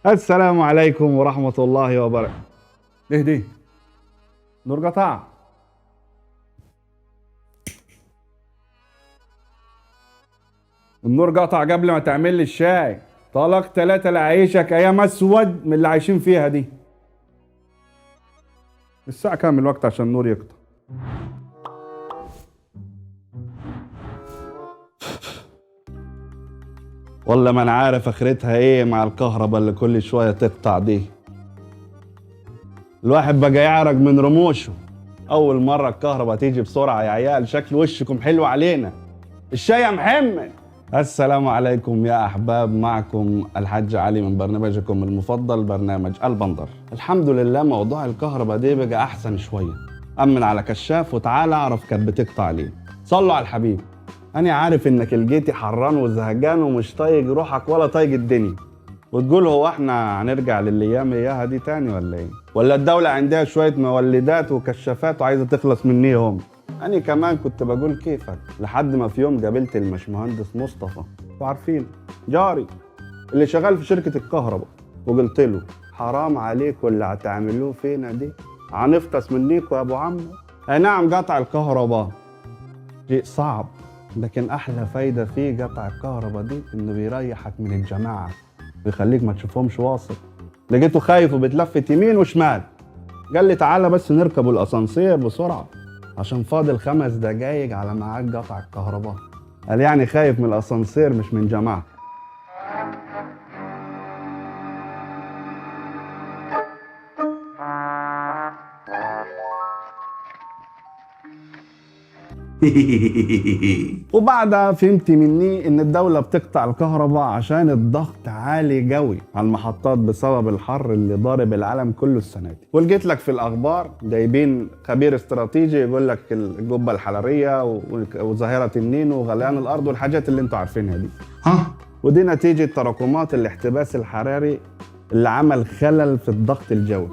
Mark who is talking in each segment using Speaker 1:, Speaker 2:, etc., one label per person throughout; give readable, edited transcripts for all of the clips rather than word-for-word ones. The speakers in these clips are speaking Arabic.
Speaker 1: السلام عليكم ورحمة الله وبركاته. ايه دي؟ نور قطع. النور قطع قبل ما تعمل لي الشاي. طلق 3 لعيشك ايام اسود من اللي عايشين فيها دي. الساعة كام الوقت عشان النور يقطع؟ والله ما انا عارف اخرتها ايه مع الكهرباء اللي كل شوية تقطع دي. الواحد بقى يعرق من رموشه. اول مرة الكهرباء تيجي بسرعة يا عيال، شكل وشكم حلو علينا. الشاي يا محمد. السلام عليكم يا احباب، معكم الحاج علي من برنامجكم المفضل برنامج البندر. الحمد لله موضوع الكهرباء دي بقى احسن شوية. امن على كشاف وتعالى اعرف كانت بتقطع ليه. صلوا على الحبيب. انا عارف انك لقيتي حران وزهقان ومش طايق روحك ولا طايق الدنيا، وتقول هو احنا هنرجع للايام اياها دي تاني ولا ايه؟ ولا الدولة عندها شوية مولدات وكشافات وعايزة تخلص منيهم؟ أنا كمان كنت بقول كيفك، لحد ما في يوم قابلت المشمهندس مصطفى، وعارفين جاري اللي شغال في شركة الكهرباء، وقلت له حرام عليكم اللي هتعملوه فينا دي، هنفطس منيكوا يا أبو عمو. أي نعم قطع الكهرباء شيء صعب، لكن أحلى فايدة فيه قطع الكهرباء دي إنه بيريحك من الجماعة، بيخليك ما تشوفهمش واصل. لقيته خايف وبتلفت يمين وشمال، قال لي تعالى بس نركب الأسانسير بسرعة عشان فاضل 5 دقايق على ميعاد قطع الكهرباء. قال يعني خايف من الأسانسير مش من جماعة. وبعدها فهمت مني ان الدولة بتقطع الكهرباء عشان الضغط عالي قوي على المحطات بسبب الحر اللي ضارب العالم كله السنة دي. ولقيت لك في الاخبار جايبين خبير استراتيجي يقول لك القبة الحرارية وظاهرة النينو وغليان الارض والحاجات اللي انتوا عارفينها دي. ودي نتيجة تراكمات الاحتباس الحراري اللي عمل خلل في الضغط الجوي.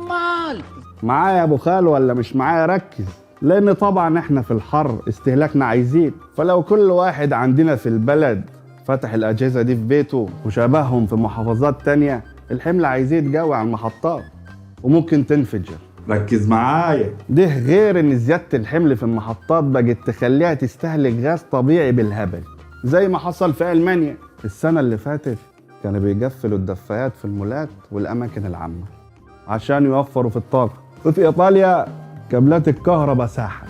Speaker 1: معايا يا ابو خال ولا مش معايا؟ ركز، لان طبعا احنا في الحر استهلاكنا عايزين، فلو كل واحد عندنا في البلد فتح الاجهزه دي في بيته وشبههم في محافظات تانية، الحمل هيزيد قوي على المحطات وممكن تنفجر. ركز معايا، ده غير ان زياده الحمل في المحطات بقت تخليها تستهلك غاز طبيعي بالهبل، زي ما حصل في المانيا السنه اللي فاتت. كانوا بيقفلوا الدفايات في المولات والاماكن العامه عشان يوفروا في الطاقه. وفي ايطاليا كابلات الكهرباء ساحت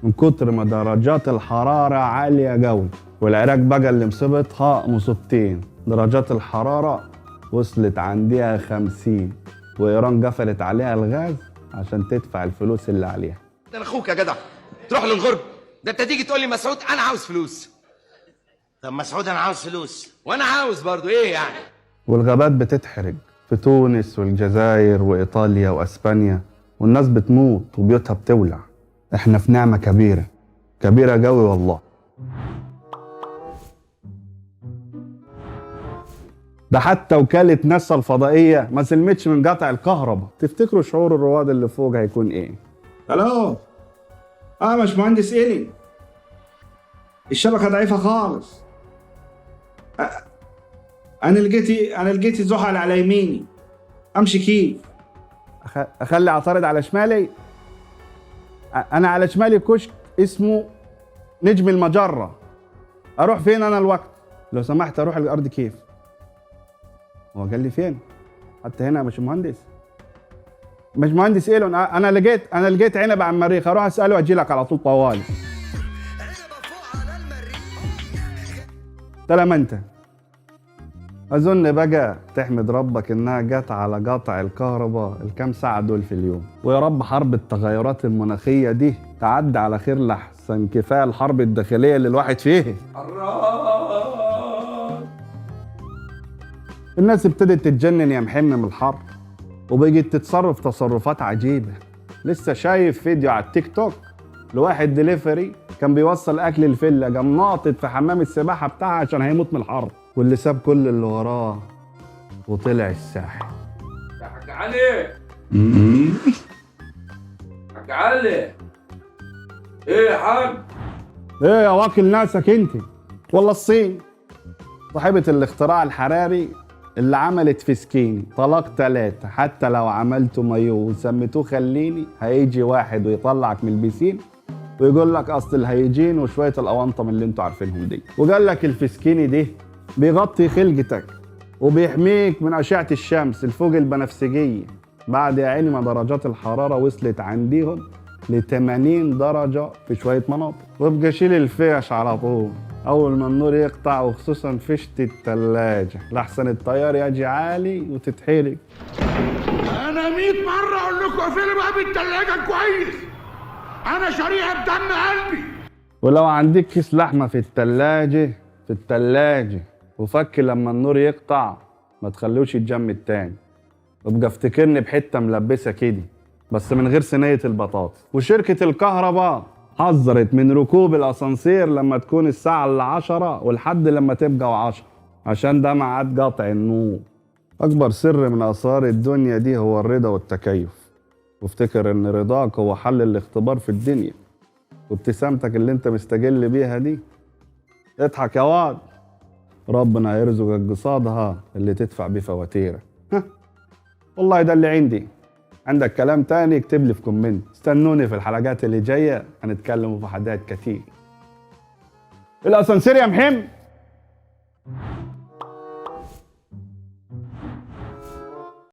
Speaker 1: من كتر ما درجات الحرارة عالية قوي، والعراق بقى اللي مصيبتها مصيبتين، درجات الحرارة وصلت عندها 50، وإيران قفلت عليها الغاز عشان تدفع الفلوس اللي عليها.
Speaker 2: ده انا اخوك يا جدع، تروح للغرب. ده انت تيجي تقول لي مسعود انا عاوز فلوس.
Speaker 3: طب مسعود انا عاوز فلوس
Speaker 2: وانا عاوز برضو ايه يعني؟
Speaker 1: والغابات بتتحرق في تونس والجزائر وإيطاليا وأسبانيا، والناس بتموت وبيوتها بتولع. احنا في نعمة كبيرة كبيرة قوي والله. ده حتى وكالة ناسا الفضائية ما سلمتش من قطع الكهرباء. تفتكروا شعور الرواد اللي فوق هيكون ايه؟ الو مش مهندس إلي، الشبكة ضعيفة خالص. انا لقيتي زحل على يميني، امشي كيف؟ اخلي عطارد على شمالي؟ انا على شمالي كشك اسمه نجم المجرة. اروح فين انا الوقت؟ لو سمحت اروح الارض كيف؟ هو قال لي فين؟ حتى هنا مش مهندس ايلون. انا لقيت عنب على المريخ، اروح اساله اجي لك على طول طوالي. سلام انت. أظن بقى تحمد ربك إنها جت على قطع الكهرباء الكام ساعة دول في اليوم، ويا رب حرب التغيرات المناخية دي تعدي على خير، لحسن كفاية الحرب الداخلية اللي الواحد فيه. الناس ابتدت تتجنن يا محمد من الحر، وبقت تتصرف تصرفات عجيبة. لسه شايف فيديو على التيك توك لواحد دليفري كان بيوصل أكل الفيلا، قام ناطط في حمام السباحة بتاعها عشان هيموت من الحر، واللي ساب كل اللي وراه وطلع الساحل.
Speaker 4: يا حاج علي حاج علي، ايه يا حاج؟
Speaker 1: ايه يا واكل ناسك انت؟ والله الصين صاحبة الاختراع الحراري اللي عملت فسكيني طلاق 3 حتى لو عملته مايو وسميتوه خليني، هيجي واحد ويطلعك من البيسين ويقول لك اصل الهيجين وشويه الاونطه من اللي انتوا عارفينهم دي، وقال لك الفسكيني ده بيغطي خلقتك وبيحميك من اشعه الشمس الفوق البنفسجيه بعد يا عيني ما درجات الحراره وصلت عنديهم ل 80 درجه في شويه مناطق. وابقى شيل الفيش على طول اول ما النور يقطع، وخصوصا فيشه التلاجه لحسن الطيار يجي عالي وتتحرق.
Speaker 5: انا 100 مره اقول لكم اقفلوا باب التلاجه كويس، انا شاريها بدم قلبي.
Speaker 1: ولو عندك كيس لحمه في التلاجه وفك لما النور يقطع ما تخلوش يتجمد تاني، وابقى افتكرني بحته ملبسه كده بس من غير صينيه البطاطس. وشركه الكهرباء حذرت من ركوب الاسانسير لما تكون الساعه 10 ولحد لما تبقى 10 عشان ده ميعاد قطع النور. اكبر سر من اسرار الدنيا دي هو الرضا والتكيف، وافتكر ان رضاك هو حل الاختبار في الدنيا، وابتسامتك اللي انت مستجل بيها دي اضحك يا واد، ربنا هيرزقك قصادها اللي تدفع بيه فواتيرك. والله ده اللي عندي. عندك كلام تاني اكتب لي في كومنت. استنوني في الحلقات اللي جايه هنتكلم في حاجات كتير. الاسانسير يا محمد.